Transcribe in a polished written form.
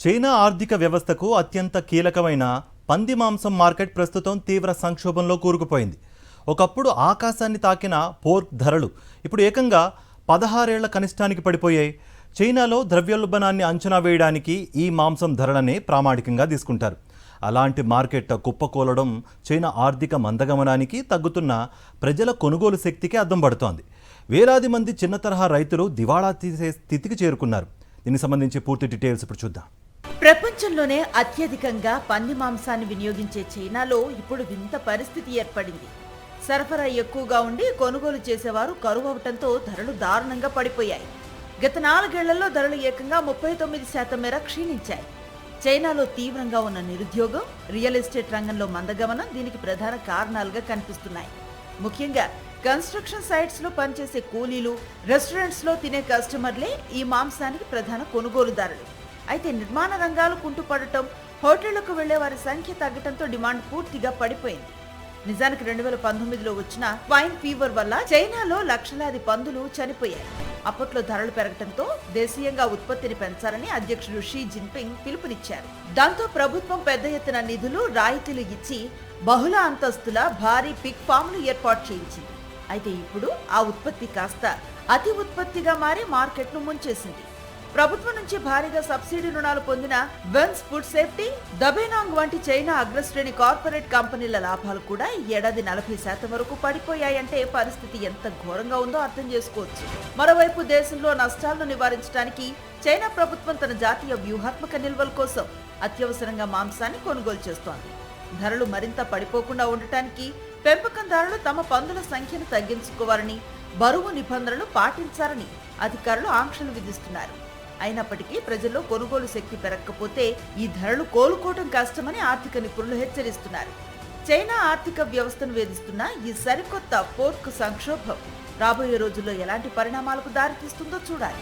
China ఆర్థిక వ్యవస్థకు అత్యంత కీలకమైన పంది మాంసం మార్కెట్ ప్రస్తుతం తీవ్ర సంక్షోభంలో కూరుకుపోయింది. ఒకప్పుడు ఆకాశాన్ని తాకిన పోర్క్ ధరలు ఇప్పుడు ఏకంగా 16 ఏళ్ల కనిష్టానికి పడిపోయాయి. చైనాలో ద్రవ్యోల్బణాన్ని అంచనా వేయడానికి ఈ మాంసం ధరలనే ప్రామాణికంగా తీసుకుంటారు. అలాంటి మార్కెట్ కుప్పకూలడం చైనా ఆర్థిక మందగమనానికి, తగ్గుతున్న ప్రజల కొనుగోలు శక్తికి అద్దం పడుతోంది. వేలాది మంది చిన్న తరహా రైతులు దివాళా తీసే స్థితికి చేరుకున్నారు. దీనికి సంబంధించి పూర్తి డీటెయిల్స్ ఇప్పుడు చూద్దాం. ప్రపంచంలోనే అత్యధికంగా పంది మాంసాన్ని వినియోగించే చైనాలో ఇప్పుడు వింత పరిస్థితి ఏర్పడింది. సరఫరా ఎక్కువగా ఉండి కొనుగోలు చేసేవారు కరువవటంతో ధరలు దారుణంగా పడిపోయాయి. గత 4 ఏళ్లలో ధరలు ఏకంగా 39% మేర క్షీణించాయి. చైనాలో తీవ్రంగా ఉన్న నిరుద్యోగం, రియల్ ఎస్టేట్ రంగంలో మందగమనం దీనికి ప్రధాన కారణాలుగా కనిపిస్తున్నాయి. ముఖ్యంగా కన్స్ట్రక్షన్ సైట్స్ లో పనిచేసే కూలీలు, రెస్టారెంట్స్ లో తినే కస్టమర్లే ఈ మాంసానికి ప్రధాన కొనుగోలుదారులు. అయితే నిర్మాణ రంగాలు కుంటుపడటం, హోటళ్లకు వెళ్లే వారి సంఖ్య తగ్గటంతో డిమాండ్ పూర్తిగా పడిపోయింది. నిజానికి 2019లో వచ్చిన స్వైన్ ఫీవర్ వల్ల చైనాలో లక్షలాది పందులు చనిపోయాయి. అప్పట్లో ధరలు పెరగటంతో దేశీయంగా ఉత్పత్తిని పెంచాలని అధ్యక్షుడు షీ జిన్పింగ్ పిలుపునిచ్చారు. దాంతో ప్రభుత్వం పెద్ద ఎత్తున నిధులు, రాయితీలు ఇచ్చి బహుళ అంతస్తుల భారీ పిగ్ ఫామ్లు ఏర్పాటు చేయించింది. అయితే ఇప్పుడు ఆ ఉత్పత్తి కాస్త అతి ఉత్పత్తిగా మారి మార్కెట్ను ముంచేసింది. ప్రభుత్వం నుంచి భారీగా సబ్సిడీ రుణాలు పొందిన వెన్స్ ఫుడ్ సేఫ్టీ, దబేనాంగ్ వంటి చైనా అగ్రశ్రేణి కార్పొరేట్ కంపెనీల లాభాలు కూడా ఈ ఏడాది 40% వరకు పడిపోయాయంటే పరిస్థితి ఎంత ఘోరంగా ఉందో అర్థం చేసుకోవచ్చు. మరోవైపు దేశంలో నష్టాలను నివారించడానికి చైనా ప్రభుత్వం తన జాతీయ వ్యూహాత్మక నిల్వల కోసం అత్యవసరంగా మాంసాన్ని కొనుగోలు చేస్తోంది. ధరలు మరింత పడిపోకుండా ఉండటానికి పెంపకందారులు తమ పందుల సంఖ్యను తగ్గించుకోవాలని, బరువు నిబంధనలు పాటించాలని అధికారులు ఆంక్షలు విధిస్తున్నారు. అయినప్పటికీ ప్రజల్లో కొనుగోలు శక్తి పెరగకపోతే ఈ ధరలు కోలుకోవడం కష్టమని ఆర్థిక నిపుణులు హెచ్చరిస్తున్నారు. చైనా ఆర్థిక వ్యవస్థను వేధిస్తున్న ఈ సరికొత్త పోర్క్ సంక్షోభం రాబోయే రోజుల్లో ఎలాంటి పరిణామాలకు దారితీస్తుందో చూడాలి.